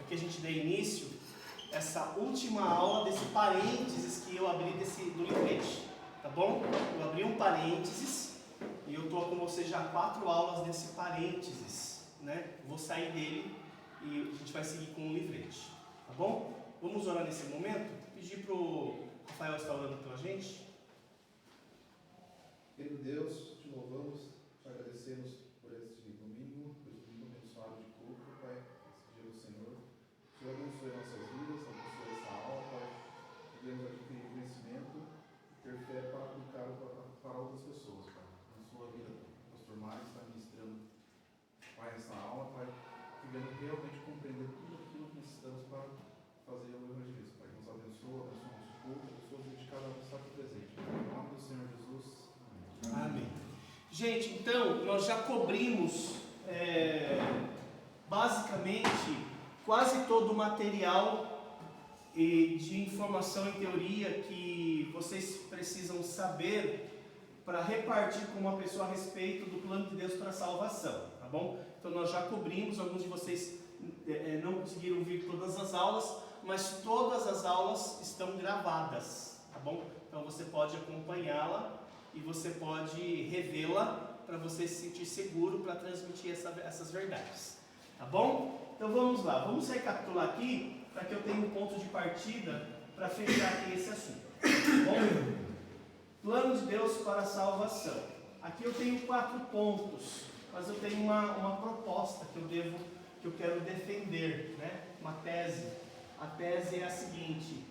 que a gente dê início, essa última aula desse parênteses que eu abri do livrete, tá bom? Eu abri um parênteses e eu estou com você já 4 aulas nesse parênteses, né? Vou sair dele e a gente vai seguir com o livrete, tá bom? Vamos orar nesse momento? Pedir para o Rafael estar orando pela gente. Querido Deus, te louvamos, te agradecemos por esse domingo, por esse domingo abençoado de culto, Pai, esse dia do Senhor. O Senhor abençoe nossas vidas, abençoe essa aula, Pai. Podemos adquirir conhecimento e ter fé para aplicar para outras pessoas, Pai. Na sua vida, o pastor Mário está ministrando, Pai, essa aula, Pai, querendo realmente compreender tudo aquilo que necessitamos para fazer o evangelismo, Pai. Nos abençoa, abençoa o nosso culto, abençoa os dedicados a estar presente. Em nome do Senhor Jesus. Amém. Gente, então, nós já cobrimos basicamente quase todo o material de informação e teoria que vocês precisam saber para repartir com uma pessoa a respeito do plano de Deus para a salvação, tá bom? Então nós já cobrimos, alguns de vocês não conseguiram vir todas as aulas, mas todas as aulas estão gravadas, tá bom? Então você pode acompanhá-la e você pode revê-la para você se sentir seguro para transmitir essas verdades, tá bom? Então vamos lá, vamos recapitular aqui para que eu tenha um ponto de partida para fechar aqui esse assunto, tá bom? Plano de Deus para a salvação. Aqui eu tenho 4 pontos, mas eu tenho uma proposta que eu quero defender, né? Uma tese. A tese é a seguinte: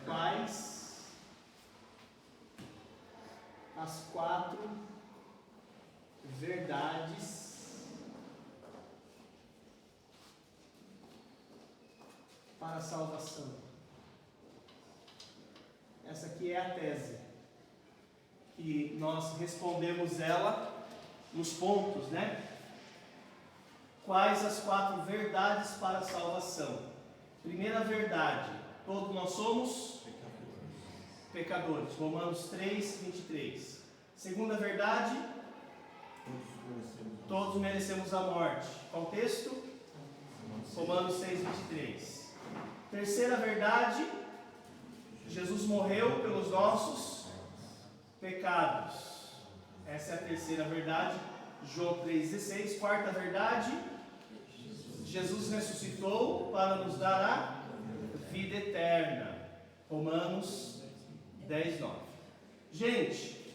quais as 4 verdades para a salvação. Essa aqui é a tese. E nós respondemos ela nos pontos, né? Quais as 4 verdades para a salvação? Primeira verdade: todos nós somos pecadores. Romanos 3, 23. Segunda verdade: todos merecemos a morte. Qual texto? Romanos 6, 23. Terceira verdade: Jesus morreu pelos nossos pecados. Essa é a terceira verdade. João 3,16. Quarta verdade: Jesus ressuscitou para nos dar a vida eterna. Romanos 10, 9. Gente,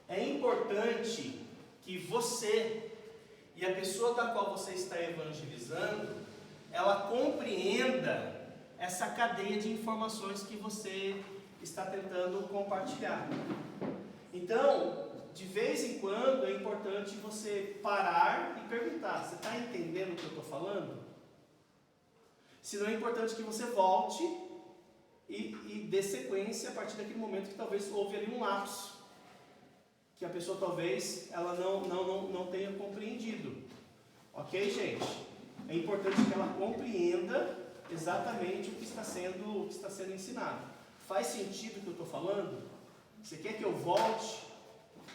é importante que você e a pessoa da qual você está evangelizando, ela compreenda essa cadeia de informações que você está tentando compartilhar. Então, de vez em quando, é importante você parar e perguntar: você está entendendo o que eu estou falando? Se não, é importante que você volte e dê sequência a partir daquele momento que talvez houve ali um lapso, que a pessoa talvez ela não tenha compreendido. Ok, gente? É importante que ela compreenda exatamente o que está sendo ensinado. Faz sentido o que eu estou falando? Você quer que eu volte?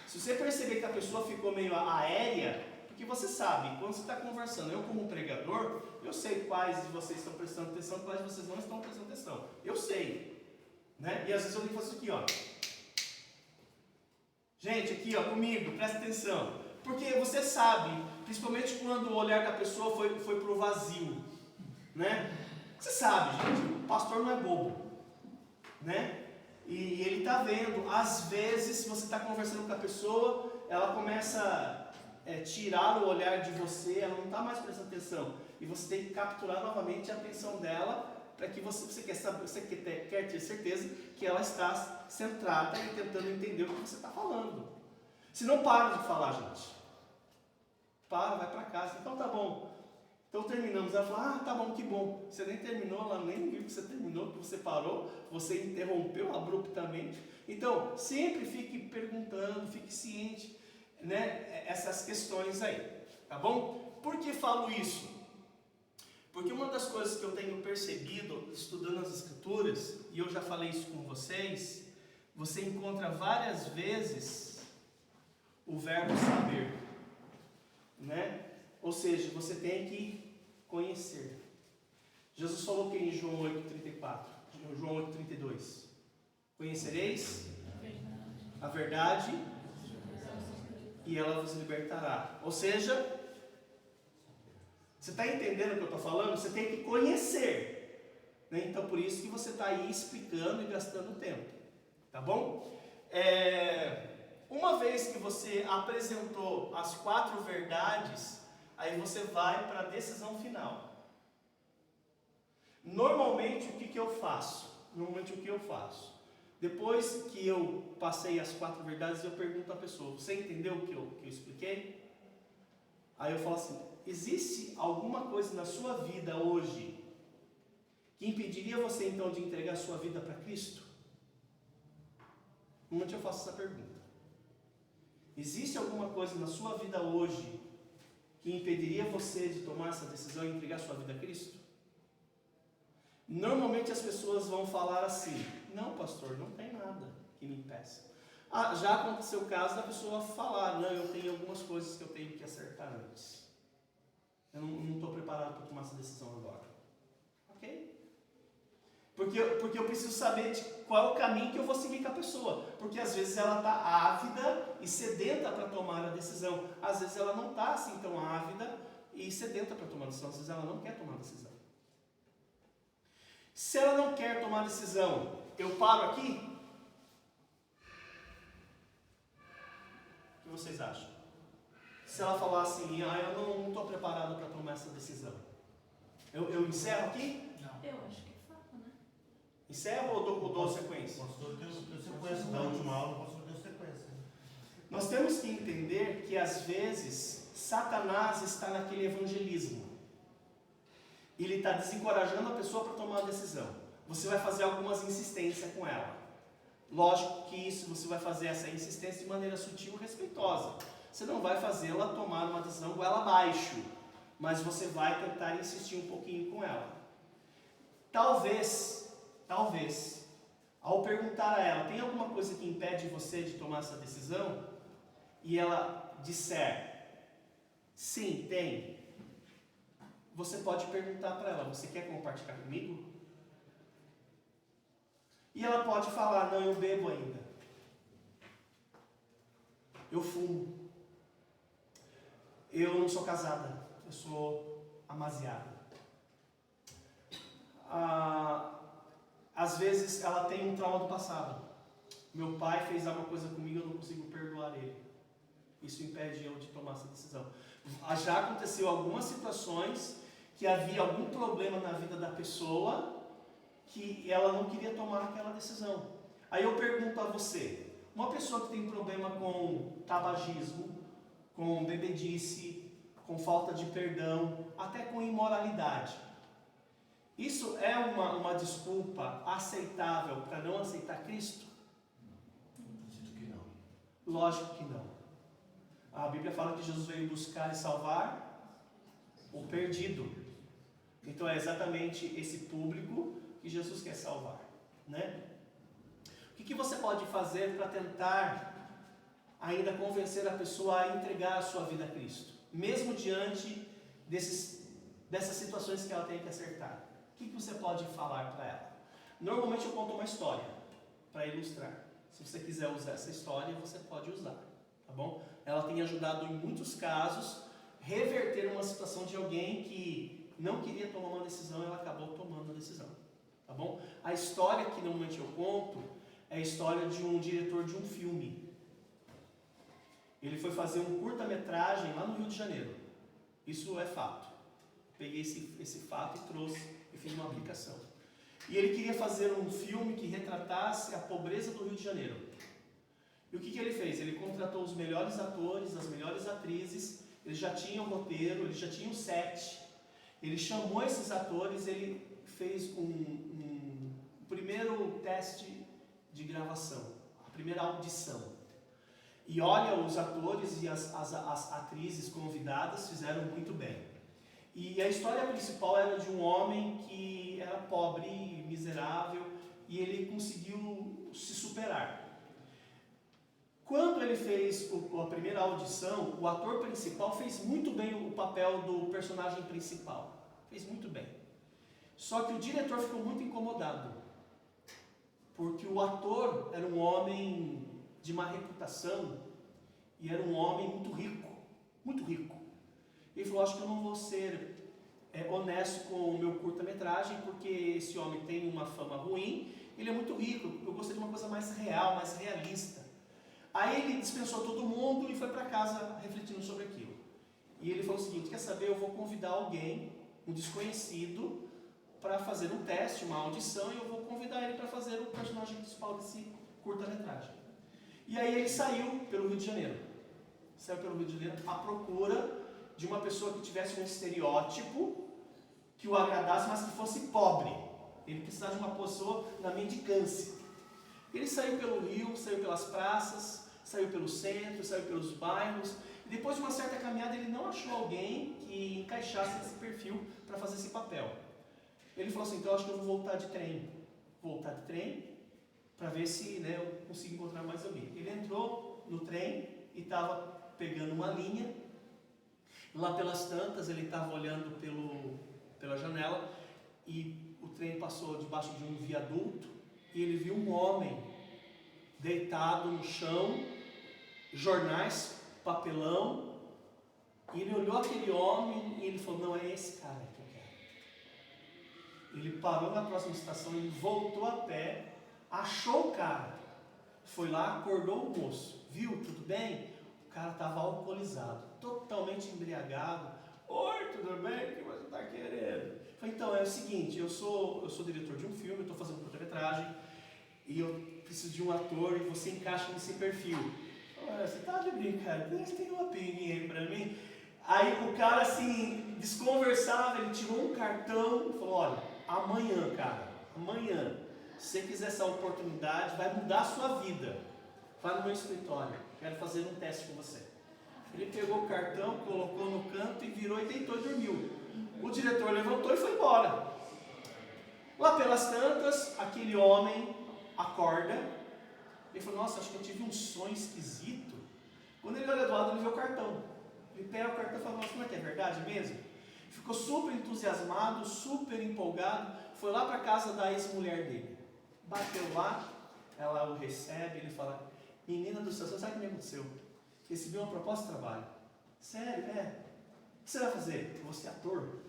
Se você perceber que a pessoa ficou meio aérea, porque você sabe, quando você está conversando, eu como pregador, eu sei quais de vocês estão prestando atenção, quais de vocês não estão prestando atenção. Eu sei, né? E às vezes eu tenho que fazer isso aqui, ó. Gente, aqui, ó, comigo, presta atenção. Porque você sabe, principalmente quando o olhar da pessoa foi para o vazio, né? Você sabe, gente, o pastor não é bobo, né? E ele está vendo, às vezes, se você está conversando com a pessoa, ela começa a tirar o olhar de você, ela não está mais prestando atenção. E você tem que capturar novamente a atenção dela, para que você quer ter certeza que ela está centrada e tentando entender o que você está falando. Se não, para de falar, gente. Para, vai para casa. Então tá bom. Então terminamos. Ela falou: ah, tá bom, que bom. Você nem terminou, ela nem viu que você terminou, que você parou, você interrompeu abruptamente. Então, sempre fique perguntando, fique ciente, né, essas questões aí, tá bom? Por que falo isso? Porque uma das coisas que eu tenho percebido estudando as Escrituras, e eu já falei isso com vocês, você encontra várias vezes o verbo saber, né? Ou seja, você tem que conhecer. Jesus falou o que em João 8,34? João 8,32? Conhecereis a verdade e ela vos libertará. Ou seja, você está entendendo o que eu estou falando? Você tem que conhecer, né? Então por isso que você está aí explicando e gastando tempo, tá bom? Uma vez que você apresentou as 4 verdades, aí você vai para a decisão final. Normalmente o que eu faço? Depois que eu passei as 4 verdades, eu pergunto à pessoa: você entendeu o que eu expliquei? Aí eu falo assim: existe alguma coisa na sua vida hoje que impediria você então de entregar a sua vida para Cristo? Normalmente eu faço essa pergunta. Existe alguma coisa na sua vida hoje que impediria você de tomar essa decisão e entregar a sua vida a Cristo? Normalmente as pessoas vão falar assim: não, pastor, não tem nada que me impeça. Já aconteceu o caso da pessoa falar: não, eu tenho algumas coisas que eu tenho que acertar antes. Eu não estou preparado para tomar essa decisão agora. Ok? Porque eu preciso saber qual é o caminho que eu vou seguir com a pessoa. Porque às vezes ela está ávida e sedenta para tomar a decisão. Às vezes ela não está assim tão ávida e sedenta para tomar a decisão. Às vezes ela não quer tomar a decisão. Se ela não quer tomar a decisão, eu paro aqui? O que vocês acham? Se ela falar assim: eu não estou preparado para tomar essa decisão, eu encerro aqui? Não. Eu acho que fala, né? Encerro ou dou sequência? O pastor deu sequência. Na última aula, o pastor deu sequência. Nós temos que entender que às vezes Satanás está naquele evangelismo. Ele está desencorajando a pessoa para tomar uma decisão. Você vai fazer algumas insistências com ela. Lógico que isso você vai fazer essa insistência de maneira sutil e respeitosa. Você não vai fazê-la tomar uma decisão goela abaixo, mas você vai tentar insistir um pouquinho com ela. Talvez, ao perguntar a ela: tem alguma coisa que impede você de tomar essa decisão? E ela disser: sim, tem. Você pode perguntar para ela: você quer compartilhar comigo? E ela pode falar: não, eu bebo ainda. Eu fumo. Eu não sou casada. Eu sou amasiada. Às vezes ela tem um trauma do passado. Meu pai fez alguma coisa comigo, eu não consigo perdoar ele. Isso impede eu de tomar essa decisão. Já aconteceu algumas situações que havia algum problema na vida da pessoa que ela não queria tomar aquela decisão. Aí eu pergunto a você: uma pessoa que tem problema com tabagismo, com bebedice, com falta de perdão, até com imoralidade, isso é uma desculpa aceitável para não aceitar Cristo? Acredito que não. Lógico que não. A Bíblia fala que Jesus veio buscar e salvar o perdido. Então é exatamente esse público que Jesus quer salvar, né? O que você pode fazer para tentar ainda convencer a pessoa a entregar a sua vida a Cristo, mesmo diante dessas situações que ela tem que acertar? O que você pode falar para ela? Normalmente eu conto uma história para ilustrar. Se você quiser usar essa história, você pode usar, tá bom? Ela tem ajudado em muitos casos reverter uma situação de alguém que não queria tomar uma decisão e ela acabou tomando a decisão, tá bom? A história que normalmente eu conto é a história de um diretor de um filme. Ele foi fazer um curta-metragem lá no Rio de Janeiro. Isso é fato. Peguei esse fato e trouxe e fiz uma aplicação. E ele queria fazer um filme que retratasse a pobreza do Rio de Janeiro. E o que ele fez? Ele contratou os melhores atores, as melhores atrizes. Ele já tinha o roteiro, ele já tinha o set. Ele chamou esses atores, ele fez um primeiro teste de gravação, a primeira audição. E olha, os atores e as atrizes convidadas fizeram muito bem. E a história principal era de um homem que era pobre, miserável, e ele conseguiu se superar. Quando ele fez a primeira audição, o ator principal fez muito bem o papel do personagem principal. fez muito bem. Só que o diretor ficou muito incomodado, porque o ator era um homem de má reputação e era um homem muito rico, muito rico. Ele falou, acho que eu não vou ser honesto com o meu curta-metragem, porque esse homem tem uma fama ruim, ele é muito rico, eu gostaria de uma coisa mais real, mais realista. Aí ele dispensou todo mundo e foi para casa refletindo sobre aquilo. E ele falou o seguinte, quer saber, eu vou convidar alguém, um desconhecido, para fazer um teste, uma audição, e eu vou convidar ele para fazer o personagem principal desse curta-metragem. E aí ele saiu pelo Rio de Janeiro. Saiu pelo Rio de Janeiro à procura de uma pessoa que tivesse um estereótipo que o agradasse, mas que fosse pobre. Ele precisava de uma pessoa na mendicância. Ele saiu pelo Rio, saiu pelas praças, saiu pelo centro, saiu pelos bairros. E depois de uma certa caminhada, ele não achou alguém que encaixasse esse perfil para fazer esse papel. Ele falou assim, então eu acho que eu vou voltar de trem. Voltar de trem para ver se eu consigo encontrar mais alguém. Ele entrou no trem e estava pegando uma linha. Lá pelas tantas, ele estava olhando pela janela e o trem passou debaixo de um viaduto e ele viu um homem deitado no chão, jornais, papelão, e ele olhou aquele homem e ele falou, não, é esse cara que eu quero. Ele parou na próxima estação, ele voltou a pé, achou o cara, foi lá, acordou o moço, viu, tudo bem? O cara estava alcoolizado, totalmente embriagado. Oi, tudo bem? O que você está querendo? Eu falei, então, é o seguinte, eu sou diretor de um filme, estou fazendo curta-metragem, e eu preciso de um ator e você encaixa nesse perfil. Você tá de brincadeira? Tem uma pinguinha aí pra mim? Aí o cara assim, desconversava, ele tirou um cartão e falou, olha, amanhã, cara, amanhã, se você quiser essa oportunidade, vai mudar a sua vida. Vai no meu escritório, quero fazer um teste com você. Ele pegou o cartão, colocou no canto e virou e deitou e dormiu. O diretor levantou e foi embora. Lá pelas tantas, aquele homem acorda. Ele falou, nossa, acho que eu tive um sonho esquisito. Quando ele olha do lado, ele vê o cartão. Ele pega o cartão e fala, nossa, como é que é verdade mesmo? Ficou super entusiasmado, super empolgado. Foi lá para a casa da ex-mulher dele. Bateu lá, ela o recebe, ele fala, menina do céu, você sabe o que me aconteceu? Recebi uma proposta de trabalho. Sério? O que você vai fazer? Eu vou ser ator.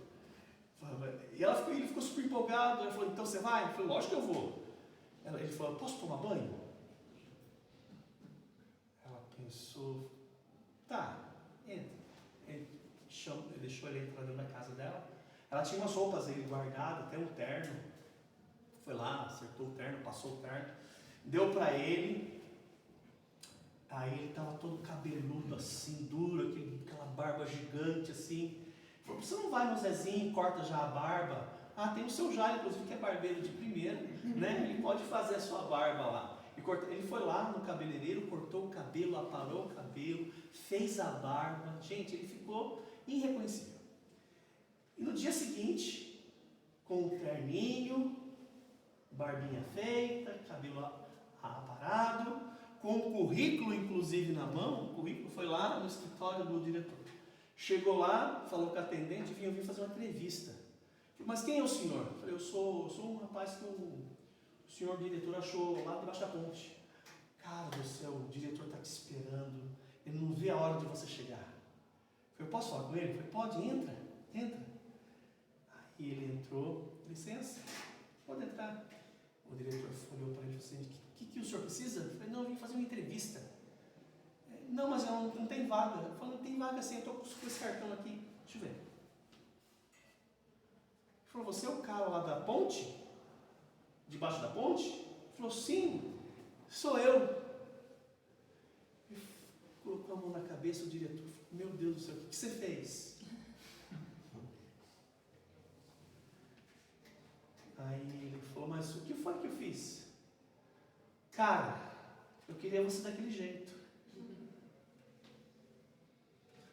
E ele ficou super empolgado. Ela falou, então você vai? Ele falou, lógico que eu vou. Ele falou, posso tomar banho? Ela pensou, tá, entra. Ele deixou ele entrar dentro da casa dela. Ela tinha umas roupas aí guardadas, até um terno. Foi lá, acertou o terno, passou o terno, deu pra ele. Aí ele estava todo cabeludo assim, duro, aquela barba gigante assim. Falou, você não vai no Zezinho e corta já a barba? Ah, tem o seu Jair, inclusive, que é barbeiro de primeira, né? Ele pode fazer a sua barba lá. Ele foi lá no cabeleireiro, cortou o cabelo, aparou o cabelo, fez a barba. Gente, ele ficou irreconhecível. E no dia seguinte, com um terninho, barbinha feita, cabelo aparado, com um currículo inclusive na mão, o currículo foi lá no escritório do diretor. Chegou lá, falou com a atendente, eu vim fazer uma entrevista. Falei, mas quem é o senhor? Eu falei, eu sou um rapaz que o senhor diretor achou lá debaixo da ponte. Cara do céu, o diretor está te esperando, ele não vê a hora de você chegar. Eu falei, eu posso falar com ele? Eu falei, pode, entra. Aí ele entrou, licença, pode entrar. O diretor olhou para ele e falou assim, o que o senhor precisa? Eu falei, não, eu vim fazer uma entrevista. Não, mas não tem vaga. Eu falei, não tem vaga sim, eu estou com esse cartão aqui. Deixa eu ver. Ele falou, você é o cara lá da ponte? Debaixo da ponte? Ele falou, sim, sou eu. Ele colocou a mão na cabeça, o diretor falou, meu Deus do céu, o que você fez? Aí ele falou, mas o que foi que eu fiz? Cara, eu queria você daquele jeito.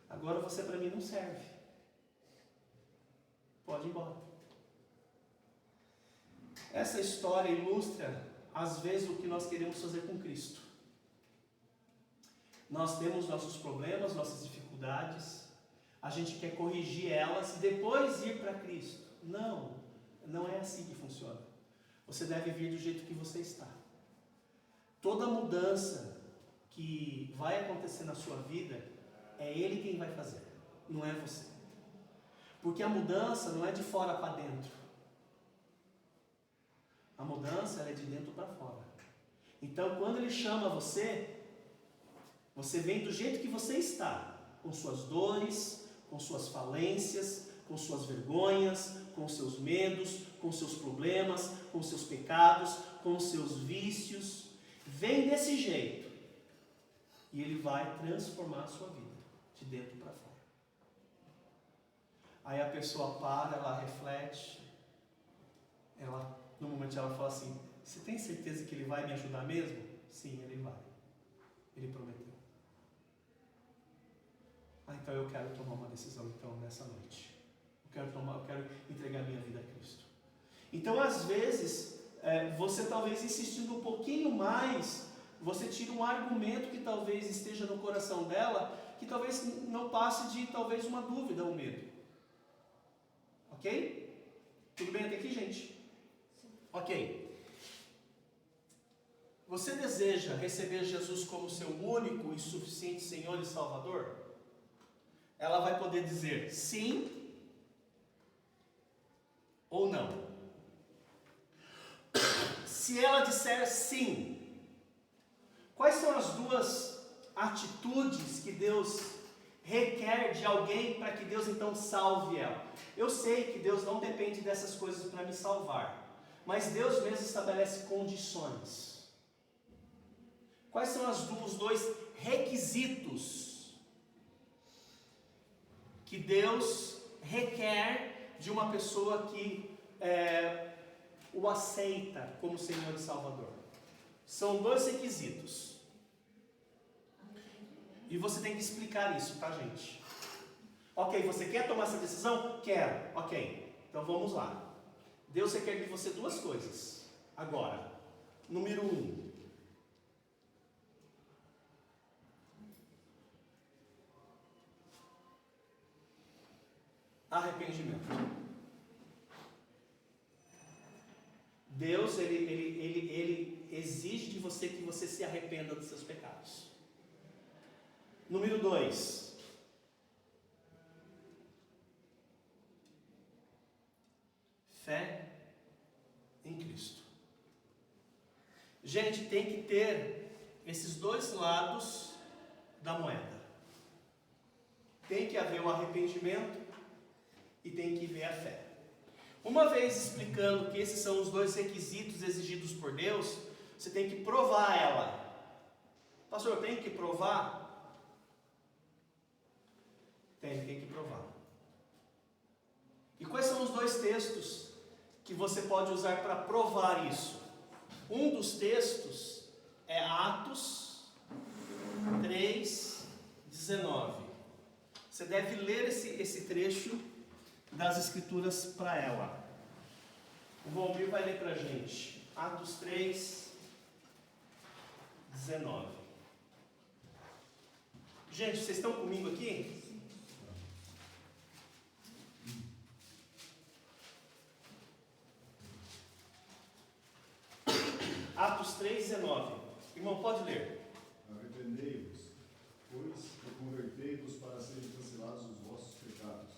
Agora você para mim não serve. Pode ir embora. Essa história ilustra, às vezes, o que nós queremos fazer com Cristo. Nós temos nossos problemas, nossas dificuldades. a gente quer corrigir elas e depois ir para Cristo. Não, não é assim que funciona. Você deve vir do jeito que você está. Toda mudança que vai acontecer na sua vida, é Ele quem vai fazer, não é você. Porque a mudança não é de fora para dentro. A mudança ela é de dentro para fora. Então, quando Ele chama você, você vem do jeito que você está, com suas dores, com suas falências, com suas vergonhas, com seus medos, com seus problemas, com seus pecados, com seus vícios. Vem desse jeito e Ele vai transformar a sua vida, de dentro para fora. Aí a pessoa para, ela reflete, no momento ela fala assim, você tem certeza que Ele vai me ajudar mesmo? Sim, Ele vai. Ele prometeu. Então eu quero tomar uma decisão nessa noite. Eu quero entregar minha vida a Cristo. Então às vezes, você talvez insistindo um pouquinho mais, você tira um argumento que talvez esteja no coração dela, que talvez não passe de talvez uma dúvida ou medo. Ok? Tudo bem até aqui, gente? Sim. Ok. Você deseja receber Jesus como seu único e suficiente Senhor e Salvador? Ela vai poder dizer sim ou não. Se ela disser sim, quais são as duas atitudes que Deus requer de alguém para que Deus então salve ela? Eu sei que Deus não depende dessas coisas para me salvar, mas Deus mesmo estabelece condições. Quais são os dois requisitos que Deus requer de uma pessoa que o aceita como Senhor e Salvador? São dois requisitos. E você tem que explicar isso, tá, gente? Ok, você quer tomar essa decisão? Quero. Ok, então vamos lá. Deus requer de você duas coisas. Agora, número 1. Arrependimento. Deus, ele exige de você que você se arrependa dos seus pecados. Número 2. Fé em Cristo. Gente, tem que ter esses dois lados da moeda. Tem que haver o arrependimento e tem que haver a fé. Uma vez explicando que esses são os dois requisitos exigidos por Deus, você tem que provar ela. Pastor, eu tenho que provar? Tem que provar. E quais são os dois textos que você pode usar para provar isso? Um dos textos é Atos 3:19. Você deve ler esse trecho das Escrituras para ela. O Valmir vai ler para a gente. Atos 3:19. Gente, vocês estão comigo aqui? Atos 3:19. Irmão, pode ler. Arrependei-vos, pois, e convertei-vos para serem cancelados os vossos pecados.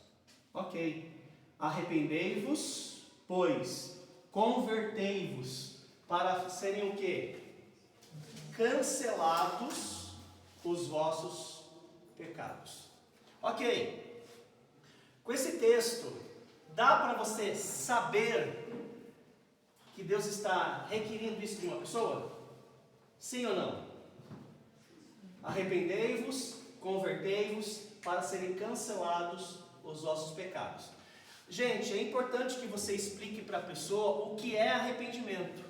Ok. Arrependei-vos, pois, convertei-vos para serem o quê? Cancelados os vossos pecados. Ok. Com esse texto, dá para você saber que Deus está requerindo isso de uma pessoa? Sim ou não? Arrependei-vos, convertei-vos para serem cancelados os vossos pecados. Gente, é importante que você explique para a pessoa o que é arrependimento.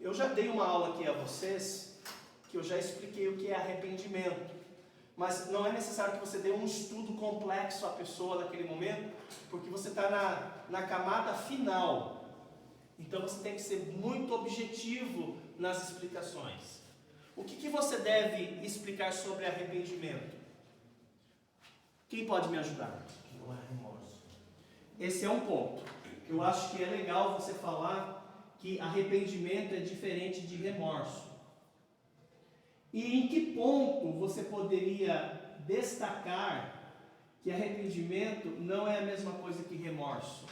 Eu já dei uma aula aqui a vocês, que eu já expliquei o que é arrependimento. Mas não é necessário que você dê um estudo complexo à pessoa naquele momento, porque você está na camada final. Então você tem que ser muito objetivo nas explicações. O que você deve explicar sobre arrependimento? Quem pode me ajudar? Que não é remorso. Esse é um ponto. Eu acho que é legal você falar que arrependimento é diferente de remorso. E em que ponto você poderia destacar que arrependimento não é a mesma coisa que remorso?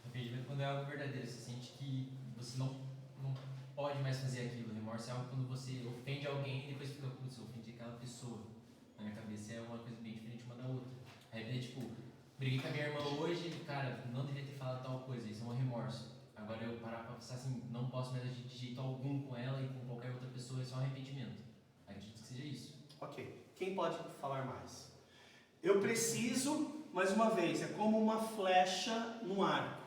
Arrependimento quando é algo verdadeiro, você sente que você não pode mais fazer aquilo. Remorso é algo quando você ofende alguém e depois fica, putz, eu ofendi aquela pessoa. Na minha cabeça é uma coisa bem diferente uma da outra. Arrepender, tipo, briguei com a minha irmã hoje, cara, não devia ter falado tal coisa, isso é um remorso. Agora eu parar pra pensar assim, não posso mais agir de jeito algum com ela e com qualquer outra pessoa, isso é um arrependimento. Acredito que seja isso. Ok, quem pode falar mais? Eu preciso, mais uma vez, é como uma flecha no arco.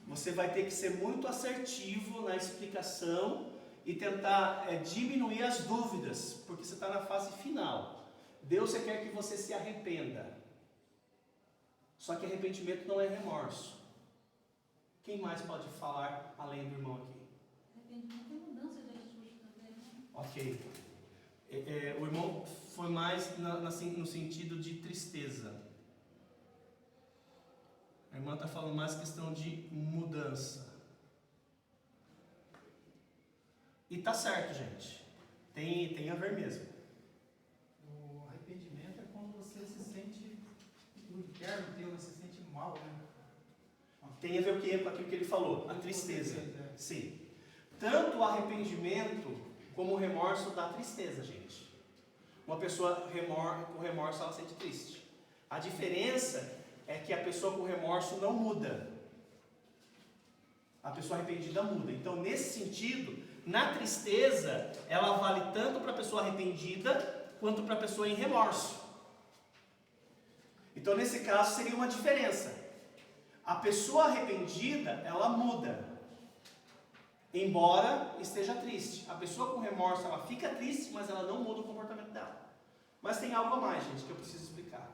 Você vai ter que ser muito assertivo na explicação e tentar diminuir as dúvidas, porque você está na fase final. Deus quer que você se arrependa. Só que arrependimento não é remorso. Quem mais pode falar além do irmão aqui? Arrependimento é mudança de atitude também, né? Ok. O irmão foi mais no sentido de tristeza. A irmã está falando mais questão de mudança. E tá certo, gente. Tem a ver mesmo. O arrependimento é quando você se sente, o interno teu, você se sente mal, né? Tem a ver com aquilo que ele falou, a tristeza. Sim. Tanto o arrependimento como o remorso dá tristeza, gente. Uma pessoa com remorso, ela sente triste. A diferença é que a pessoa com remorso não muda. A pessoa arrependida muda. Então, nesse sentido, na tristeza, ela vale tanto para a pessoa arrependida quanto para a pessoa em remorso. Então, nesse caso, seria uma diferença. A pessoa arrependida, ela muda, embora esteja triste. A pessoa com remorso, ela fica triste, mas ela não muda o comportamento dela. Mas tem algo a mais, gente, que eu preciso explicar.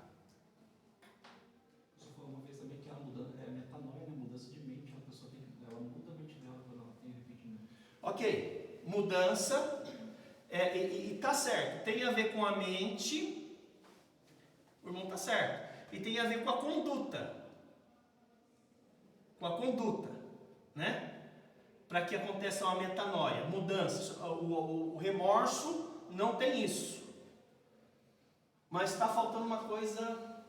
Você falou uma vez também que ela muda, metanoia, né? Mudança de mente. A pessoa ela muda a mente dela quando ela tem arrependimento. Ok, mudança, e tá certo, tem a ver com a mente, o irmão tá certo, e tem a ver com a conduta, né? Para que aconteça uma metanoia, mudança. O remorso não tem isso, mas está faltando uma coisa.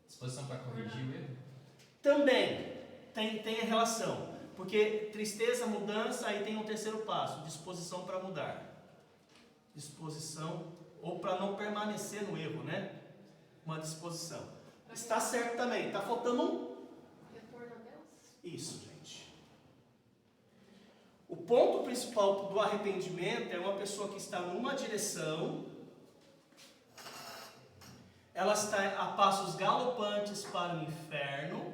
Disposição para corrigir o erro? Também tem a relação, porque tristeza, mudança, aí tem um terceiro passo, disposição para mudar. Disposição, ou para não permanecer no erro, né? Uma disposição. Está certo também, está faltando um. Retorno a Deus? Isso, gente. O ponto principal do arrependimento é uma pessoa que está numa direção, ela está a passos galopantes para o inferno,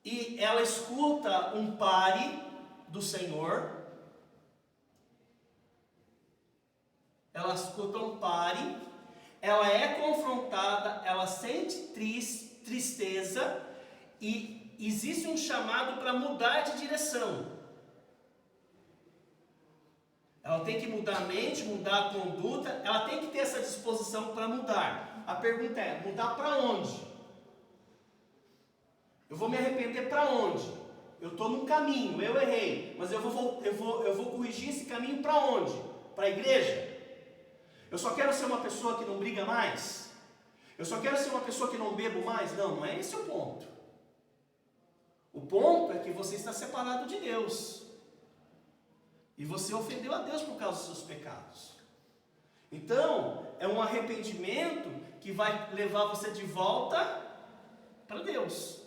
e ela escuta um pare do Senhor, ela escuta um pare, ela é confrontada, ela sente tristeza, e existe um chamado para mudar de direção. Ela tem que mudar a mente, mudar a conduta, ela tem que ter essa disposição para mudar. A pergunta é, mudar para onde? Eu vou me arrepender para onde? Eu estou num caminho, eu errei, mas eu vou corrigir esse caminho para onde? Para a igreja? Eu só quero ser uma pessoa que não briga mais? Eu só quero ser uma pessoa que não bebo mais? Não, não é esse o ponto. O ponto é que você está separado de Deus. E você ofendeu a Deus por causa dos seus pecados. Então, é um arrependimento que vai levar você de volta para Deus.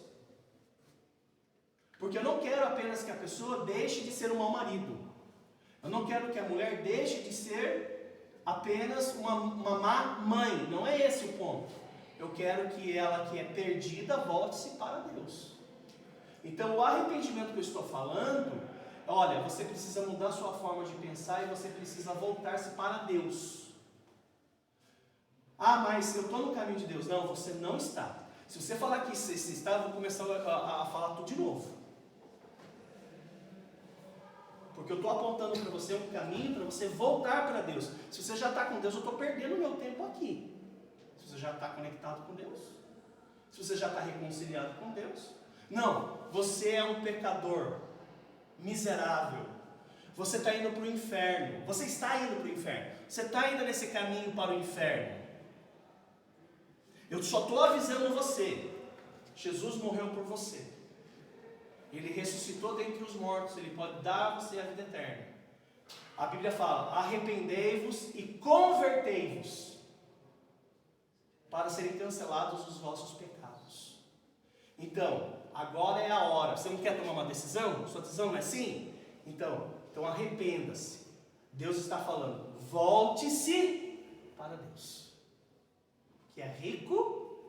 Porque eu não quero apenas que a pessoa deixe de ser um mau marido. Eu não quero que a mulher deixe de ser apenas uma má mãe. Não é esse o ponto. Eu quero que ela que é perdida volte-se para Deus. Então o arrependimento que eu estou falando, olha, você precisa mudar sua forma de pensar e você precisa voltar-se para Deus. Ah, mas eu estou no caminho de Deus. Não, você não está. Se você falar que você está, eu vou começar a falar tudo de novo. Porque eu estou apontando para você um caminho para você voltar para Deus. Se você já está com Deus, eu estou perdendo meu tempo aqui. Se você já está conectado com Deus, se você já está reconciliado com Deus. Não, você é um pecador miserável. Você está indo para o inferno. Você está indo para o inferno. Você está indo nesse caminho para o inferno. Eu só estou avisando você. Jesus morreu por você. Ele ressuscitou dentre os mortos. Ele pode dar a você a vida eterna. A Bíblia fala: arrependei-vos e convertei-vos, para serem cancelados os vossos pecados. Então, agora é a hora. Você não quer tomar uma decisão? Sua decisão não é sim? Então arrependa-se. Deus está falando: volte-se para Deus, que é rico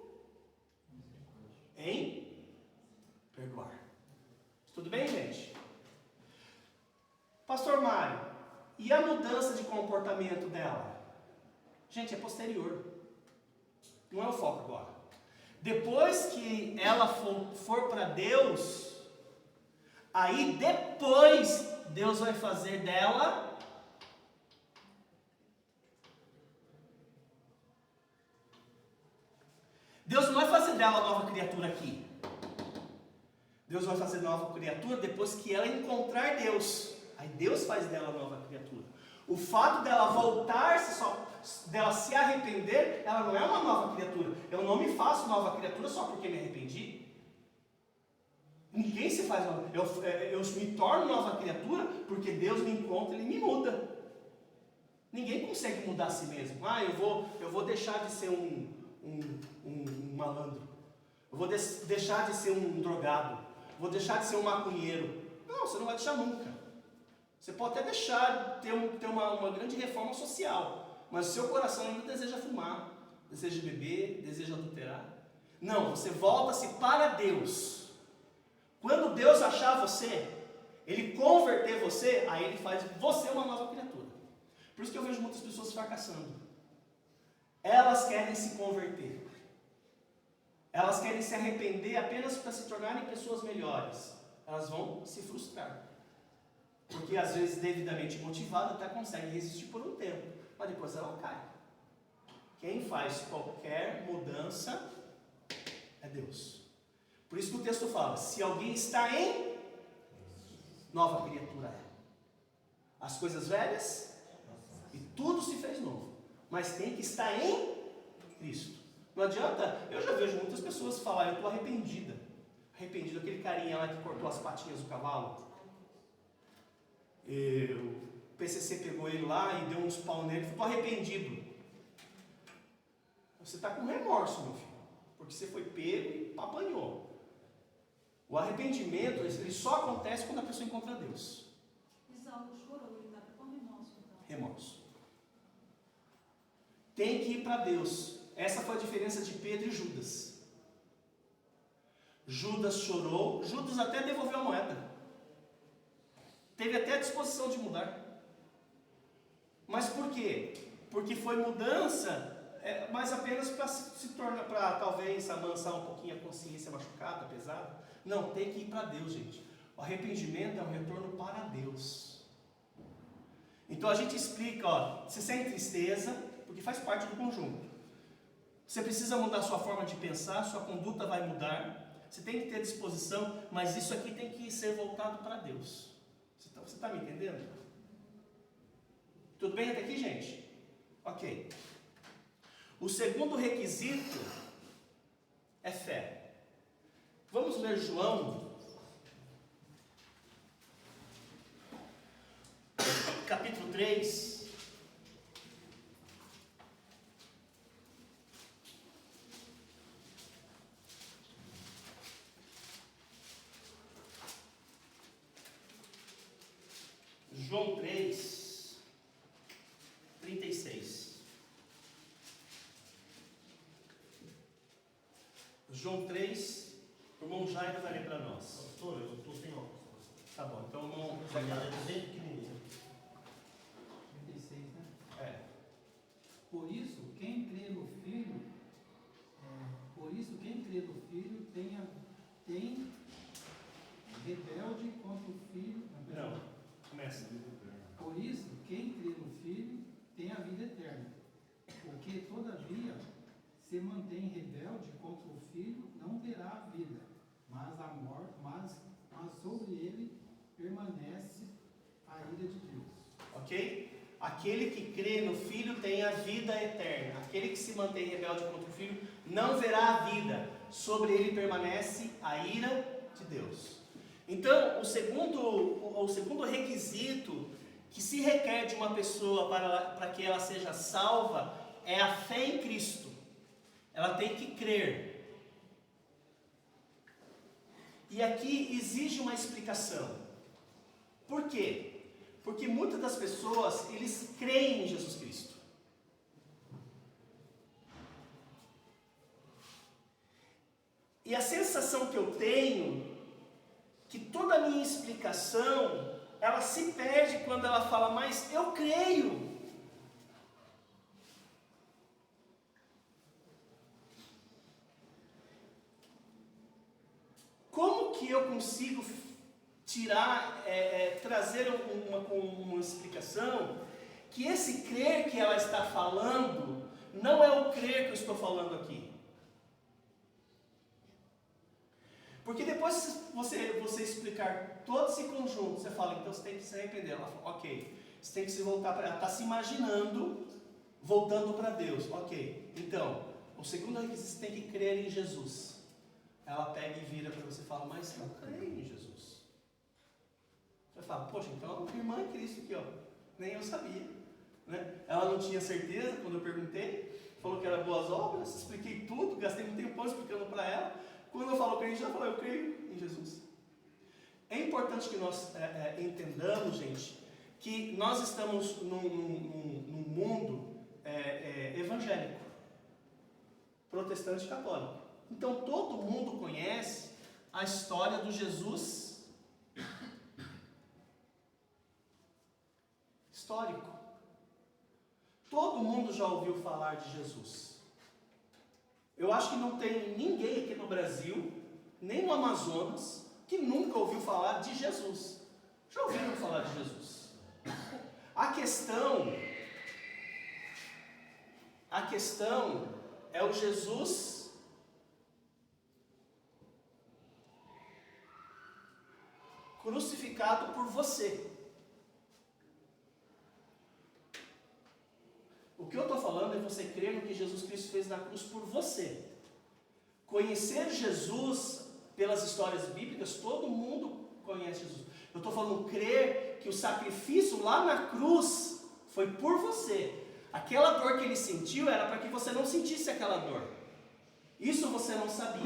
em perdoar. Tudo bem, gente? Pastor Mário, e a mudança de comportamento dela? Gente, é posterior. Não é o foco agora. Depois que ela for para Deus, aí depois Deus vai fazer dela Deus não vai fazer dela nova criatura aqui. Deus vai fazer nova criatura depois que ela encontrar Deus. Aí Deus faz dela nova criatura. O fato dela voltar-se, dela se arrepender, ela não é uma nova criatura. Eu não me faço nova criatura só porque me arrependi. Ninguém se faz nova. Eu me torno nova criatura porque Deus me encontra e Ele me muda. Ninguém consegue mudar a si mesmo. Eu vou deixar de ser um malandro. Eu vou deixar de ser um drogado. Vou deixar de ser um maconheiro. Não, você não vai deixar nunca. Você pode até deixar ter uma grande reforma social, mas o seu coração ainda deseja fumar, deseja beber, deseja adulterar. Não, você volta-se para Deus. Quando Deus achar você, Ele converter você, aí Ele faz você uma nova criatura. Por isso que eu vejo muitas pessoas fracassando. Elas querem se converter. Elas querem se arrepender apenas para se tornarem pessoas melhores. Elas vão se frustrar. Porque às vezes, devidamente motivada, até consegue resistir por um tempo, mas depois ela cai. Quem faz qualquer mudança é Deus. Por isso que o texto fala: se alguém está em nova criatura é. As coisas velhas e tudo se fez novo. Mas tem que estar em Cristo. Não adianta, eu já vejo muitas pessoas falar: eu estou arrependida. Arrependido, aquele carinha lá que cortou as patinhas do cavalo. O PCC pegou ele lá e deu uns pau nele. Estou arrependido. Você está com remorso, meu filho, porque você foi pego e apanhou. O arrependimento, ele só acontece quando a pessoa encontra Deus. Isaú chorou, ele está com remorso. Então. Remorso. Tem que ir para Deus. Essa foi a diferença de Pedro e Judas. Judas chorou, Judas até devolveu a moeda. Teve até a disposição de mudar. Mas por quê? Porque foi mudança, mas apenas para se tornar, para talvez amansar um pouquinho a consciência machucada, pesada. Não, tem que ir para Deus, gente. O arrependimento é um retorno para Deus. Então a gente explica, você sente tristeza, porque faz parte do conjunto. Você precisa mudar sua forma de pensar, sua conduta vai mudar. Você tem que ter disposição, mas isso aqui tem que ser voltado para Deus. Você está me entendendo? Tudo bem até aqui, gente? Ok. O segundo requisito é fé. Vamos ler João, capítulo 3. João 3, 36. João 3, o irmão Jairo vai ler para nós. Pastor, eu estou sem óculos. Tá bom, então o irmão Essa minha letra é bem pequenininha. 36, né? É. Por isso, quem crê no Filho, tem rebelde contra o Filho. Não, começa. que, todavia, se mantém rebelde contra o Filho, não terá a vida, mas a morte, mas sobre ele permanece a ira de Deus. Ok? Aquele que crê no Filho tem a vida eterna. Aquele que se mantém rebelde contra o Filho não verá a vida. Sobre ele permanece a ira de Deus. Então, o segundo requisito que se requer de uma pessoa para que ela seja salva é a fé em Cristo. Ela tem que crer. E aqui exige uma explicação. Por quê? Porque muitas das pessoas, eles creem em Jesus Cristo. E a sensação que eu tenho, que toda a minha explicação, ela se perde quando ela fala, mas eu creio. Como que eu consigo trazer uma explicação que esse crer que ela está falando não é o crer que eu estou falando aqui? Porque depois você explicar todo esse conjunto, você fala, então você tem que se arrepender. Ela fala, ok, você tem que se voltar para ela, está se imaginando voltando para Deus, ok. Então, o segundo requisito, você tem que crer em Jesus. Ela pega e vira para você e fala, mas eu creio em Jesus. Você fala, poxa, então a irmã em Cristo aqui, ó, nem eu sabia. Né? Ela não tinha certeza quando eu perguntei, falou que era boas obras, expliquei tudo, gastei um tempão explicando para ela. Quando eu falo crente, ela fala, eu creio em Jesus. É importante que nós entendamos, gente, que nós estamos num mundo evangélico, protestante e católico. Então todo mundo conhece a história do Jesus histórico. Todo mundo já ouviu falar de Jesus. Eu acho que não tem ninguém aqui no Brasil, nem no Amazonas, que nunca ouviu falar de Jesus. Já ouviram falar de Jesus? A questão é o Jesus crucificado por você. O que eu estou falando é você crer no que Jesus Cristo fez na cruz por você. Conhecer Jesus pelas histórias bíblicas, todo mundo conhece Jesus. Eu estou falando crer que o sacrifício lá na cruz foi por você. Aquela dor que ele sentiu era para que você não sentisse aquela dor. Isso você não sabia.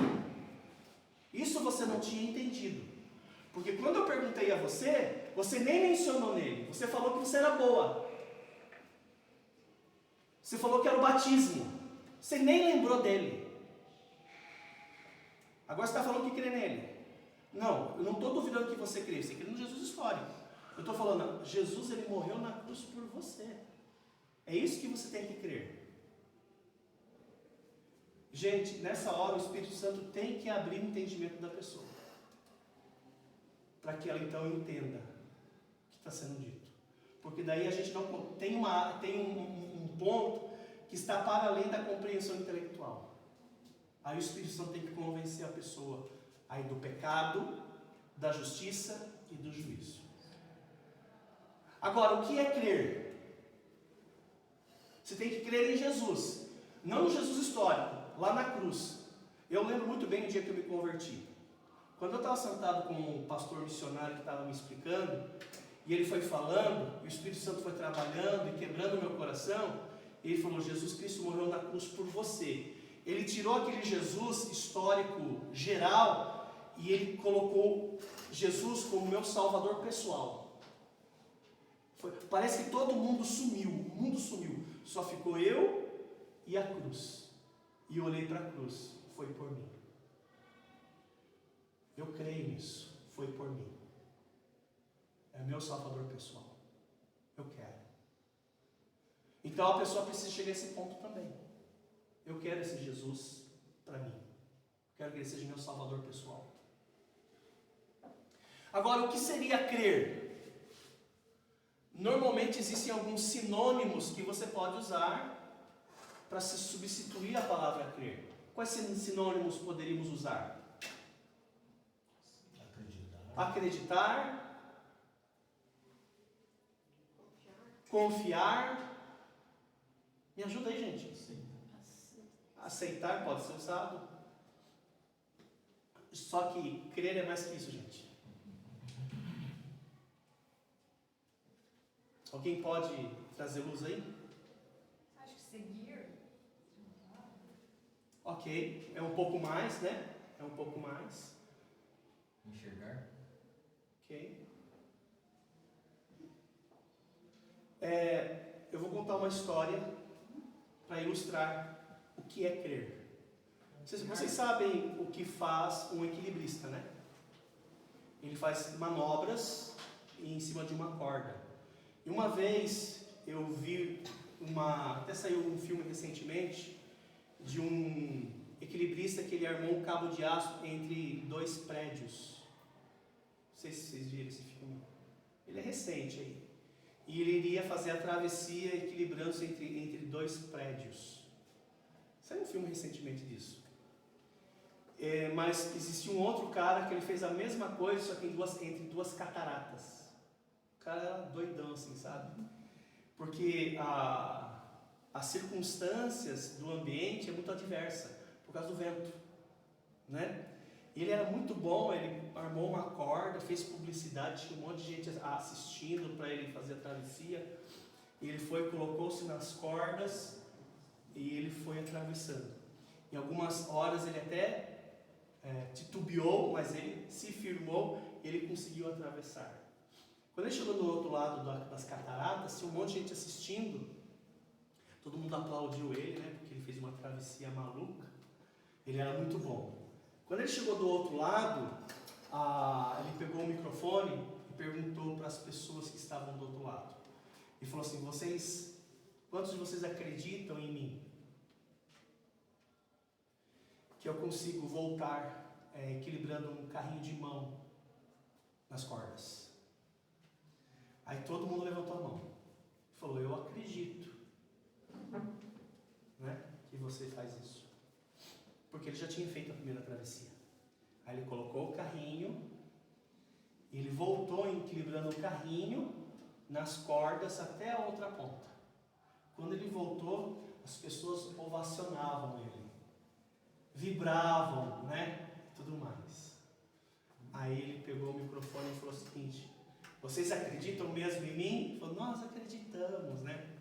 Isso você não tinha entendido. Porque quando eu perguntei a você, você nem mencionou nele. Você falou que você era boa. Você falou que era o batismo. Você nem lembrou dele. Agora você está falando que crê nele. Não, eu não estou duvidando que você crê. Você crê no Jesus histórico. Eu estou falando, Jesus ele morreu na cruz por você. É isso que você tem que crer. Gente, nessa hora o Espírito Santo tem que abrir o entendimento da pessoa. Para que ela então entenda o que está sendo dito. Porque daí a gente não tem um ponto que está para além da compreensão intelectual. Aí o Espírito Santo tem que convencer a pessoa aí do pecado, da justiça e do juízo. Agora, o que é crer? Você tem que crer em Jesus, não no Jesus histórico, lá na cruz. Eu lembro muito bem o dia que eu me converti. Quando eu estava sentado com um pastor missionário que estava me explicando, e ele foi falando, o Espírito Santo foi trabalhando e quebrando o meu coração, e ele falou, Jesus Cristo morreu na cruz por você. Ele tirou aquele Jesus histórico geral e ele colocou Jesus como meu salvador pessoal. Parece que todo mundo sumiu, o mundo sumiu. Só ficou eu e a cruz. E eu olhei para a cruz, foi por mim. Eu creio nisso, foi por mim. É meu salvador pessoal. Eu quero. Então a pessoa precisa chegar a esse ponto também. Eu quero esse Jesus para mim. Eu quero que ele seja meu salvador pessoal. Agora, o que seria crer? Normalmente existem alguns sinônimos que você pode usar para se substituir a palavra crer? Quais sinônimos poderíamos usar? Acreditar, confiar. Me ajuda aí, gente. Aceitar pode ser usado. Só que crer é mais que isso, gente. Alguém pode trazer luz aí? Acho que seguir. Ok, é um pouco mais, né? É um pouco mais. Enxergar. Ok. Eu vou contar uma história para ilustrar o que é crer. Vocês sabem o que faz um equilibrista, né? Ele faz manobras em cima de uma corda. E uma vez eu vi até saiu um filme recentemente de um equilibrista que ele armou um cabo de aço entre dois prédios. Não sei se vocês viram esse filme. Ele é recente aí. E ele iria fazer a travessia equilibrando-se entre dois prédios. Saiu um filme recentemente disso. Mas existia um outro cara que ele fez a mesma coisa, só que entre duas cataratas. O cara era doidão assim, sabe? Porque as circunstâncias do ambiente é muito adversa, por causa do vento, né? E ele era muito bom, ele armou uma corda, fez publicidade, tinha um monte de gente assistindo para ele fazer a travessia. E ele colocou-se nas cordas e ele foi atravessando. Em algumas horas ele até titubeou, mas ele se firmou e ele conseguiu atravessar. Quando ele chegou do outro lado das cataratas, tinha um monte de gente assistindo. Todo mundo aplaudiu ele, né? Porque ele fez uma travessia maluca. Ele era muito bom. Quando ele chegou do outro lado, ele pegou o microfone e perguntou para as pessoas que estavam do outro lado. Ele falou assim: quantos de vocês acreditam em mim? Que eu consigo voltar equilibrando um carrinho de mão nas cordas. Aí todo mundo levantou a mão. Falou: eu acredito, né, que você faz isso. Porque ele já tinha feito a primeira travessia. Aí ele colocou o carrinho, e ele voltou equilibrando o carrinho nas cordas até a outra ponta. Quando ele voltou, as pessoas ovacionavam ele, vibravam, né, tudo mais. Aí ele pegou o microfone e falou o seguinte: vocês acreditam mesmo em mim? Ele falou: nós acreditamos, né?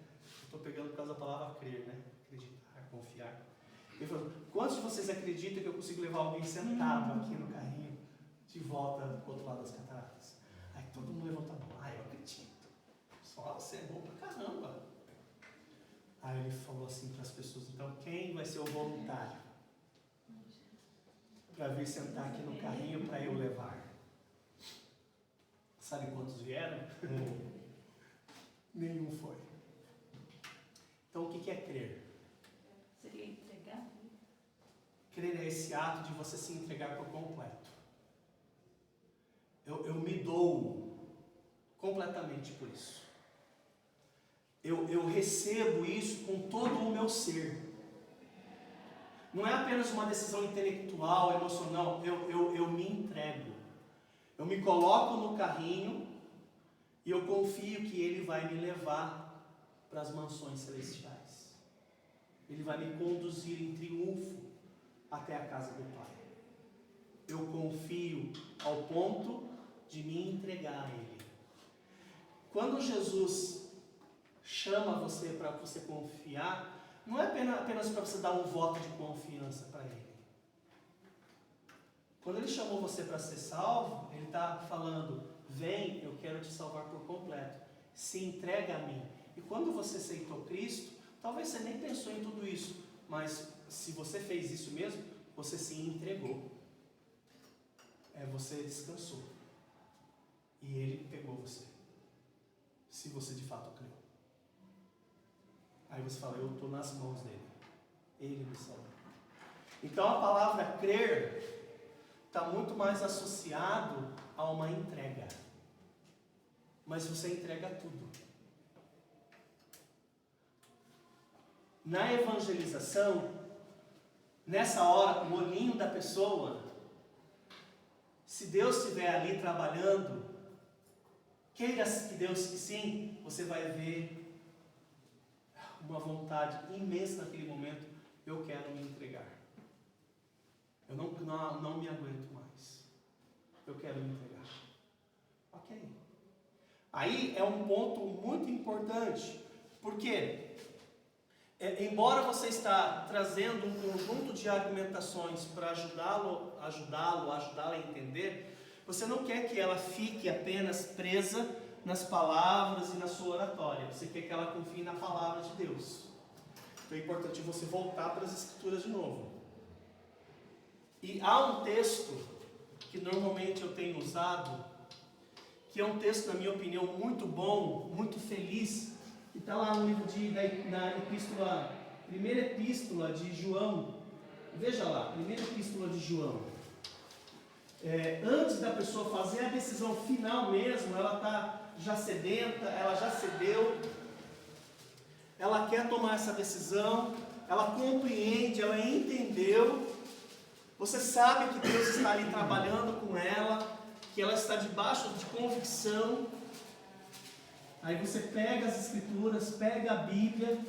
Estou pegando por causa da palavra crer, né? Acreditar, confiar. Ele falou: quantos de vocês acreditam que eu consigo levar alguém sentado aqui no carrinho de volta do outro lado das cataratas? Aí todo mundo levantou a mão: eu acredito. Só você é bom pra caramba. Aí ele falou assim para as pessoas: então quem vai ser o voluntário para vir sentar aqui no carrinho para eu levar? Sabe quantos vieram? Nenhum foi. Então o que é crer? Seria entregar? Crer é esse ato de você se entregar por completo. Eu me dou completamente por isso. Eu recebo isso com todo o meu ser. Não é apenas uma decisão intelectual, emocional. Eu me entrego. Eu me coloco no carrinho e eu confio que ele vai me levar para as mansões celestiais. Ele vai me conduzir em triunfo até a casa do Pai. Eu confio ao ponto de me entregar a Ele. Quando Jesus chama você para você confiar, não é apenas para você dar um voto de confiança para Ele. Quando Ele chamou você para ser salvo, Ele está falando: vem, eu quero te salvar por completo. Se entrega a mim. E quando você aceitou Cristo, talvez você nem pensou em tudo isso, mas se você fez isso mesmo, você se entregou. Você descansou. E Ele pegou você. Se você de fato creu. Aí você fala: eu estou nas mãos dele. Ele me salvou. Então a palavra crer está muito mais associado a uma entrega. Mas você entrega tudo. Na evangelização, nessa hora, o olhinho da pessoa, se Deus estiver ali trabalhando, queira que Deus que sim, você vai ver uma vontade imensa naquele momento. Eu quero me entregar. Eu não me aguento mais. Eu quero me entregar. Ok. Aí é um ponto muito importante. Porque, embora você está trazendo um conjunto de argumentações para ajudá-la a entender, você não quer que ela fique apenas presa nas palavras e na sua oratória. Você quer que ela confie na palavra de Deus. Então é importante você voltar para as Escrituras de novo. E há um texto que normalmente eu tenho usado, que é um texto, na minha opinião, muito bom, muito feliz, que está lá no livro na epístola, primeira epístola de João. Veja lá, primeira epístola de João. Antes da pessoa fazer a decisão final mesmo, ela está já sedenta, ela já cedeu, ela quer tomar essa decisão, ela compreende, ela entendeu. Você sabe que Deus está ali trabalhando com ela, que ela está debaixo de convicção. Aí você pega as Escrituras, pega a Bíblia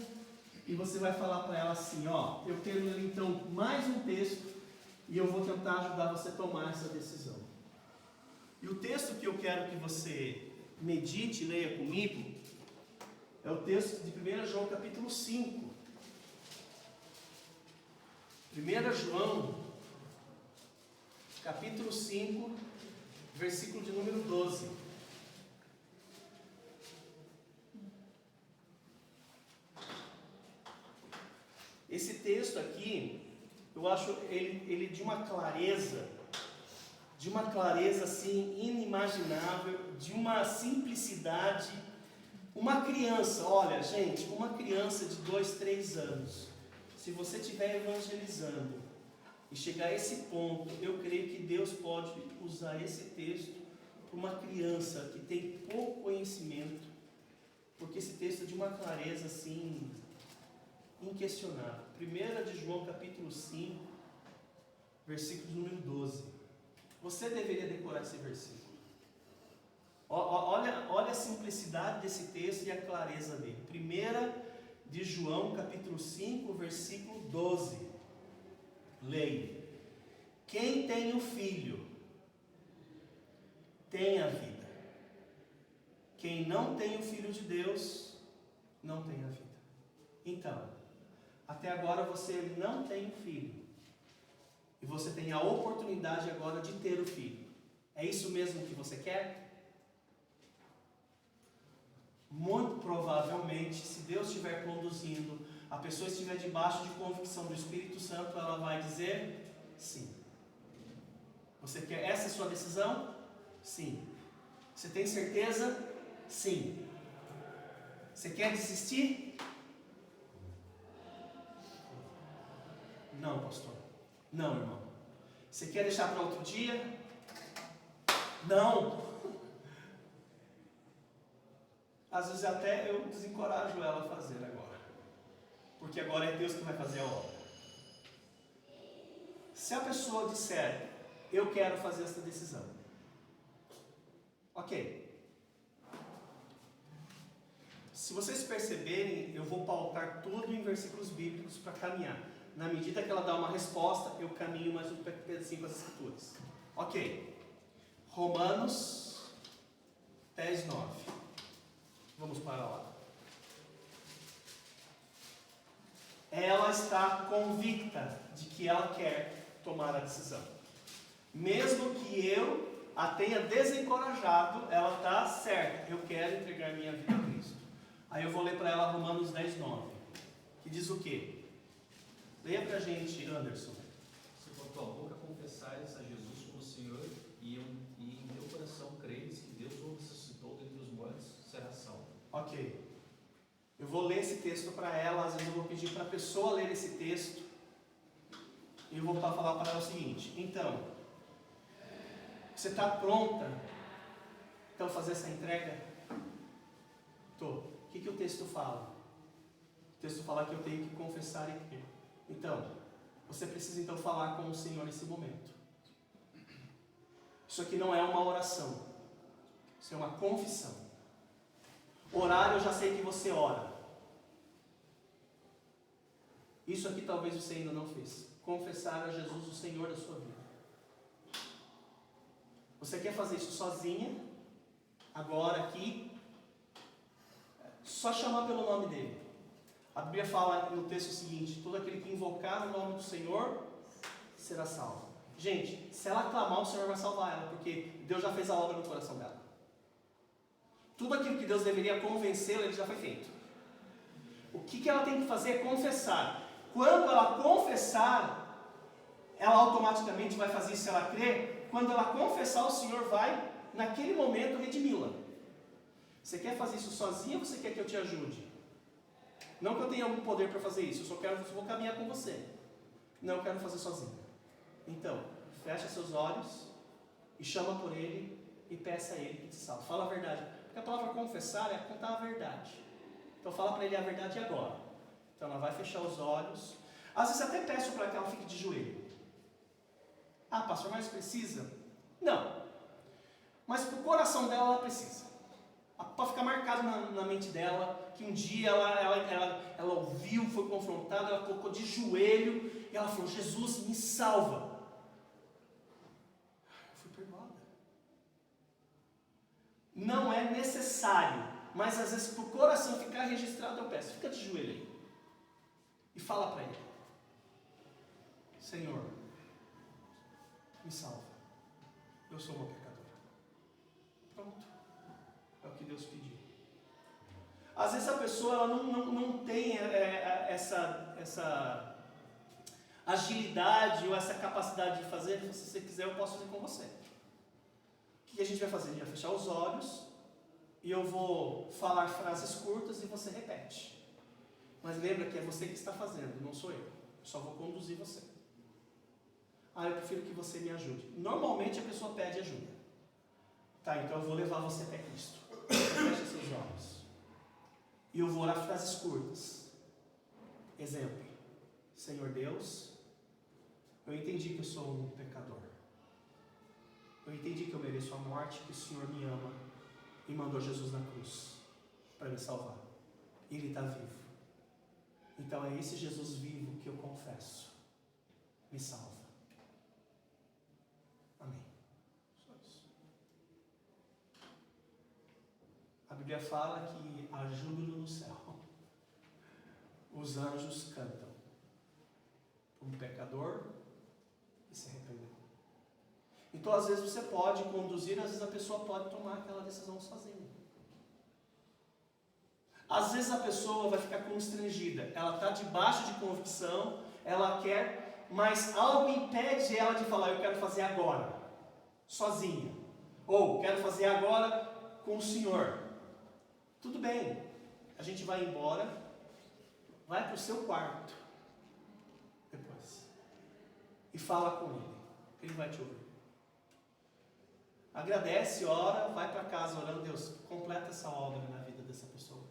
e você vai falar para ela assim, ó, eu quero ler então mais um texto e eu vou tentar ajudar você a tomar essa decisão. E o texto que eu quero que você medite, leia comigo, é o texto de 1 João capítulo 5. 1 João capítulo 5, versículo de número 12. Esse texto aqui, eu acho ele de uma clareza assim inimaginável, de uma simplicidade. Uma criança, olha gente, uma criança de 2, 3 anos, se você estiver evangelizando e chegar a esse ponto, eu creio que Deus pode usar esse texto para uma criança que tem pouco conhecimento, porque esse texto é de uma clareza assim inquestionável. 1 de João capítulo 5, versículo número 12. Você deveria decorar esse versículo. Olha a simplicidade desse texto e a clareza dele. 1 de João capítulo 5, versículo 12. Leia. Quem tem o Filho tem a vida. Quem não tem o Filho de Deus não tem a vida. Então, até agora você não tem o Filho. E você tem a oportunidade agora de ter o Filho. É isso mesmo que você quer? Muito provavelmente, se Deus estiver conduzindo, a pessoa estiver debaixo de convicção do Espírito Santo, ela vai dizer sim. Você quer essa é a sua decisão? Sim. Você tem certeza? Sim. Você quer desistir? Não, pastor. Não, irmão. Você quer deixar para outro dia? Não. Às vezes até eu desencorajo ela a fazer agora. Porque agora é Deus que vai fazer a obra. Se a pessoa disser, eu quero fazer essa decisão. Ok. Se vocês perceberem, eu vou pautar tudo em versículos bíblicos para caminhar. Na medida que ela dá uma resposta, eu caminho mais um pedacinho com as Escrituras. Ok. Romanos 10, 9. Vamos para lá. Ela está convicta de que ela quer tomar a decisão. Mesmo que eu a tenha desencorajado, ela está certa. Eu quero entregar minha vida a Cristo. Aí eu vou ler para ela Romanos 10, 9. Que diz o quê? Leia para a gente, Anderson. Se com a tua boca confessares a Jesus como Senhor e em teu coração creres que Deus o ressuscitou dentre os mortos, serás salvo. Ok. Eu vou ler esse texto para ela. Às vezes eu vou pedir para a pessoa ler esse texto. E eu vou falar para ela o seguinte. Então, você está pronta para fazer essa entrega? Estou. O que o texto fala? texto fala que eu tenho que confessar e crer. Então, você precisa então falar com o Senhor nesse momento. Isso aqui não é uma oração. Isso é uma confissão. Orar, eu já sei que você ora. Isso aqui talvez você ainda não fez. Confessar a Jesus o Senhor da sua vida. Você quer fazer isso sozinha? Agora, aqui? Só chamar pelo nome dele. A Bíblia fala no texto seguinte: todo aquele que invocar o nome do Senhor será salvo. Gente, se ela clamar, o Senhor vai salvar ela, porque Deus já fez a obra no coração dela. Tudo aquilo que Deus deveria convencê-la, ele já foi feito. O que ela tem que fazer é confessar. Quando ela confessar, ela automaticamente vai fazer isso se ela crer. Quando ela confessar, o Senhor vai, naquele momento, redimi-la. Você quer fazer isso sozinha ou você quer que eu te ajude? Não que eu tenha algum poder para fazer isso, eu vou caminhar com você. Não, eu quero fazer sozinho. Então, fecha seus olhos e chama por ele e peça a ele que te salve. Fala a verdade. Porque a palavra confessar é contar a verdade. Então fala para ele a verdade agora. Então ela vai fechar os olhos. Às vezes até peço para que ela fique de joelho. Ah, pastor, mas precisa? Não. Mas para o coração dela, ela precisa. Para ficar marcado na mente dela, que um dia ela ouviu, foi confrontada, ela colocou de joelho e ela falou: Jesus, me salva. Eu fui perdoada. Não é necessário, mas às vezes para o coração ficar registrado, eu peço: fica de joelho aí e fala para ele: Senhor, me salva, eu sou uma pecadora. Pronto, é o que Deus pediu. Às vezes a pessoa ela não tem essa agilidade ou essa capacidade de fazer. Se você quiser, eu posso fazer com você. O que a gente vai fazer? A gente vai fechar os olhos e eu vou falar frases curtas e você repete. Mas lembra que é você que está fazendo, não sou eu. Eu só vou conduzir você. Ah, eu prefiro que você me ajude. Normalmente a pessoa pede ajuda. Tá, então eu vou levar você até Cristo. Feche seus olhos. E eu vou orar frases curtas. Exemplo: Senhor Deus, eu entendi que eu sou um pecador. Eu entendi que eu mereço a morte, que o Senhor me ama e mandou Jesus na cruz para me salvar. Ele está vivo. Então é esse Jesus vivo que eu confesso. Me salva. Amém. Só isso. A Bíblia fala que há júbilo no céu. Os anjos cantam. Um pecador que se arrependeu. Então às vezes você pode conduzir, às vezes a pessoa pode tomar aquela decisão sozinha. Às vezes a pessoa vai ficar constrangida. Ela está debaixo de convicção, ela quer, mas algo impede ela de falar: eu quero fazer agora, sozinha. Ou quero fazer agora com o Senhor. Tudo bem, a gente vai embora, vai para o seu quarto depois e fala com ele. Ele vai te ouvir. Agradece, ora, vai para casa orando: Deus, completa essa obra na vida dessa pessoa.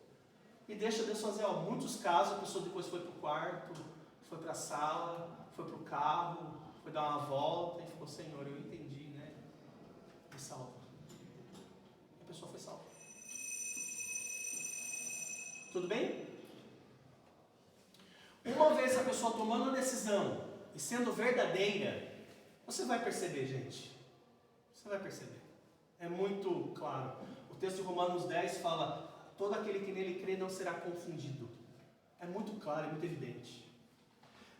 E deixa Deus fazer. Muitos casos a pessoa depois foi para o quarto, foi para a sala, foi para o carro, foi dar uma volta e falou: Senhor, eu entendi, né? Me salva. A pessoa foi salva. Tudo bem? Uma vez a pessoa tomando a decisão e sendo verdadeira, você vai perceber, gente. Você vai perceber. É muito claro. O texto de Romanos 10 fala: todo aquele que nele crê não será confundido. É muito claro, é muito evidente.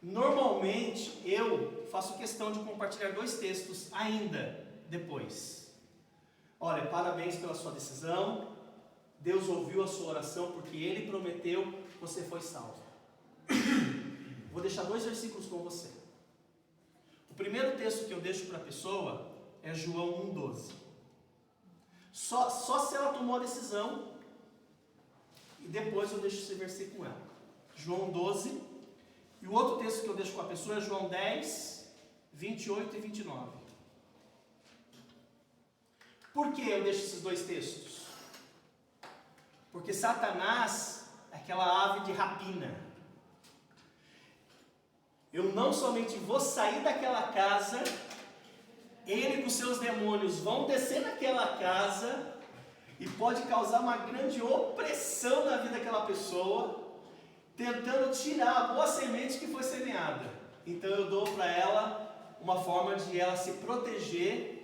Normalmente eu faço questão de compartilhar 2 textos ainda depois. Olha, parabéns pela sua decisão. Deus ouviu a sua oração porque Ele prometeu, você foi salvo. Vou deixar 2 versículos com você. O primeiro texto que eu deixo para a pessoa é João 1,12. Só se ela tomou a decisão, e depois eu deixo esse versículo com ela. João 12. E o outro texto que eu deixo com a pessoa é João 10, 28 e 29. Por que eu deixo esses 2 textos? Porque Satanás aquela ave de rapina. Eu não somente vou sair daquela casa, ele com seus demônios vão descer naquela casa e pode causar uma grande opressão na vida daquela pessoa, tentando tirar a boa semente que foi semeada. Então eu dou para ela uma forma de ela se proteger,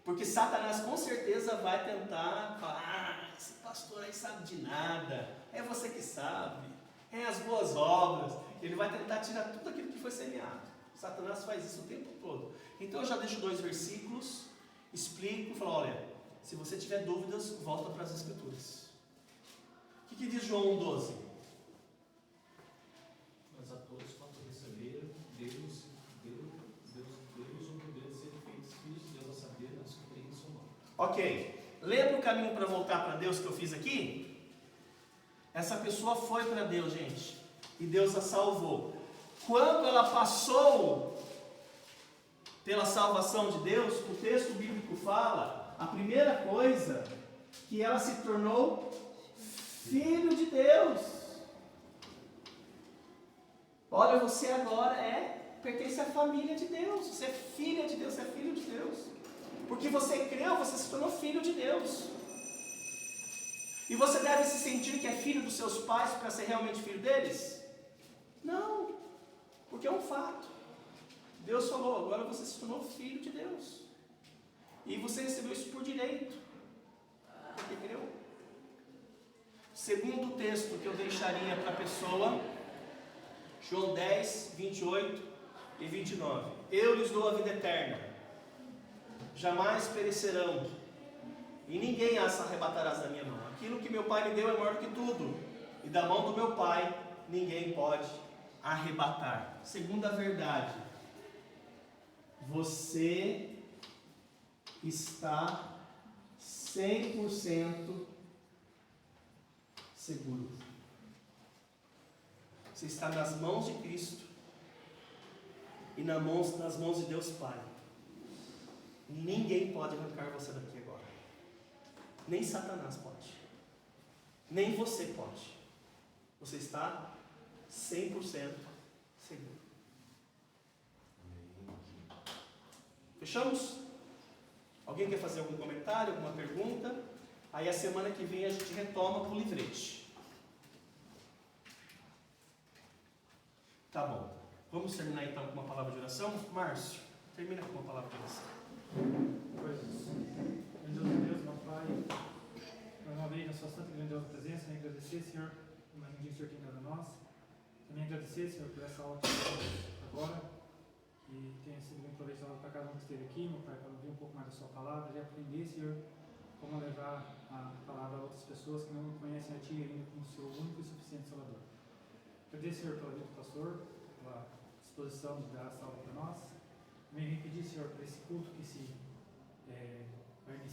porque Satanás com certeza vai tentar falar: esse pastor aí sabe de nada, é você que sabe, é as boas obras. Ele vai tentar tirar tudo aquilo que foi semeado. Satanás faz isso o tempo todo. Então eu já deixo 2 versículos, explico, falo: olha, se você tiver dúvidas, volta para as Escrituras. O que diz João 1,12? Mas a todos quanto receberam, Deus o poder de serem feitos filhos de Deus, a saber, nas que creem em seu nome. Ok. Lembra o caminho para voltar para Deus que eu fiz aqui? Essa pessoa foi para Deus, gente, e Deus a salvou. Quando ela passou pela salvação de Deus, o texto bíblico fala, a primeira coisa, que ela se tornou filho de Deus. Olha, você agora pertence à família de Deus, você é filha de Deus, você é filho de Deus. Porque você creu, você se tornou filho de Deus. E você deve se sentir que é filho dos seus pais para ser realmente filho deles? Não, porque é um fato. Deus falou: agora você se tornou filho de Deus. E você recebeu isso por direito, porque creu. Segundo texto que eu deixaria para a pessoa, João 10, 28 e 29. Eu lhes dou a vida eterna, jamais perecerão, e ninguém as arrebatará da minha mão. Aquilo que meu Pai me deu é maior que tudo, e da mão do meu Pai ninguém pode arrebatar. Segunda verdade: você está 100% seguro. Você está nas mãos de Cristo e nas mãos de Deus Pai. Ninguém pode arrancar você daqui agora. Nem Satanás pode. Nem você pode. Você está 100% seguro. Fechamos? Alguém quer fazer algum comentário, alguma pergunta? Aí a semana que vem a gente retoma para o livrete. Tá bom. Vamos terminar então com uma palavra de oração? Márcio, termina com uma palavra de oração. Coisas. Grandioso Deus, meu Pai, mais uma vez na sua santa e grandiosa presença, também agradecer, Senhor, por mais um dia que o Senhor tem dado a nós. Também agradecer, Senhor, por essa aula que agora, que tenha sido bem proveitosa para cada um que esteve aqui, meu Pai, para ouvir um pouco mais da sua palavra e aprender, Senhor, como levar a palavra a outras pessoas que não conhecem a Ti ainda como o seu único e suficiente Salvador. Agradeço, Senhor, pela vida do pastor, pela disposição de dar essa aula para nós. Também vim pedir, Senhor, para esse culto que se vai iniciar.